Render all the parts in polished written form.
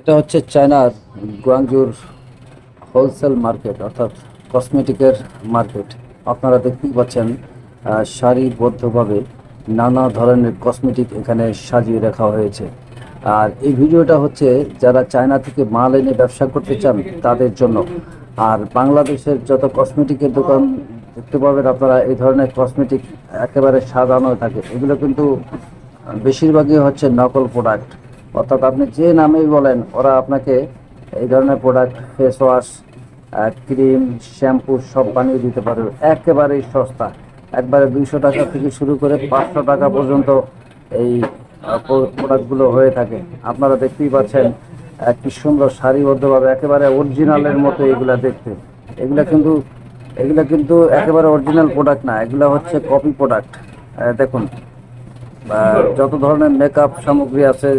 এটা হচ্ছে চায়নার গুয়াংজুর হোলসেল মার্কেট অর্থাৎ কসমেটিকের মার্কেট। আপনারা দেখতেই পাচ্ছেন সারিবদ্ধভাবে নানা ধরনের কসমেটিক এখানে সাজিয়ে রাখা হয়েছে। আর এই ভিডিওটা হচ্ছে যারা চায়না থেকে মাল এনে ব্যবসা করতে চান তাদের জন্য। আর বাংলাদেশের যত কসমেটিকের দোকান দেখতে পাবেন আপনারা, এই ধরনের কসমেটিক একেবারে সাজানো থাকে। এগুলো কিন্তু বেশিরভাগই হচ্ছে নকল প্রোডাক্ট, অর্থাৎ আপনি যে নামেই বলেন ওরা আপনাকে এই ধরনের product, face wash, cream, shampoo সব বানিয়ে দিতে পারে একেবারেই সস্তা। একবারে 200 টাকা থেকে শুরু করে 500 টাকা পর্যন্ত এই প্রোডাক্টগুলো হয়ে থাকে। আপনারা দেখতেই পাচ্ছেন কি সুন্দর সারিবদ্ধভাবে একেবারে অরিজিনালের মতো এগুলা দেখতে। এগুলা কিন্তু একেবারে অরিজিনাল প্রোডাক্ট না, এগুলা হচ্ছে কপি প্রোডাক্ট। দেখুন, যত ধরনের মেকআপ সামগ্রী আছে,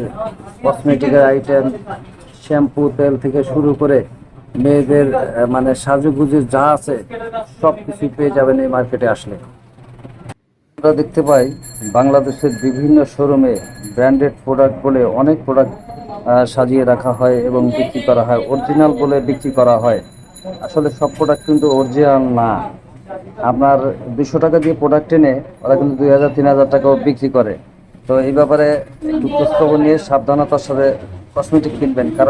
কসমেটিকের আইটেম, শ্যাম্পু, তেল থেকে শুরু করে মেয়েদের মানে সাজুগুজুর যা আছে সব কিছুই পেয়ে যাবেন এই মার্কেটে আসলে। আমরা দেখতে পাই বাংলাদেশের বিভিন্ন শোরুমে ব্র্যান্ডেড প্রোডাক্ট বলে অনেক প্রোডাক্ট সাজিয়ে রাখা হয় এবং বিক্রি করা হয়, অরিজিনাল বলে বিক্রি করা হয়। আসলে সব প্রোডাক্ট কিন্তু অরিজিনাল না। আপনার 200 টাকা দিয়ে প্রোডাক্ট এনে ওরা কিন্তু 2000-3000 টাকাও বিক্রি করে। তো এই ব্যাপারে একটু খোঁজখবর নিয়ে সাবধানতার সাথে কসমেটিক কিনবেন, কারণ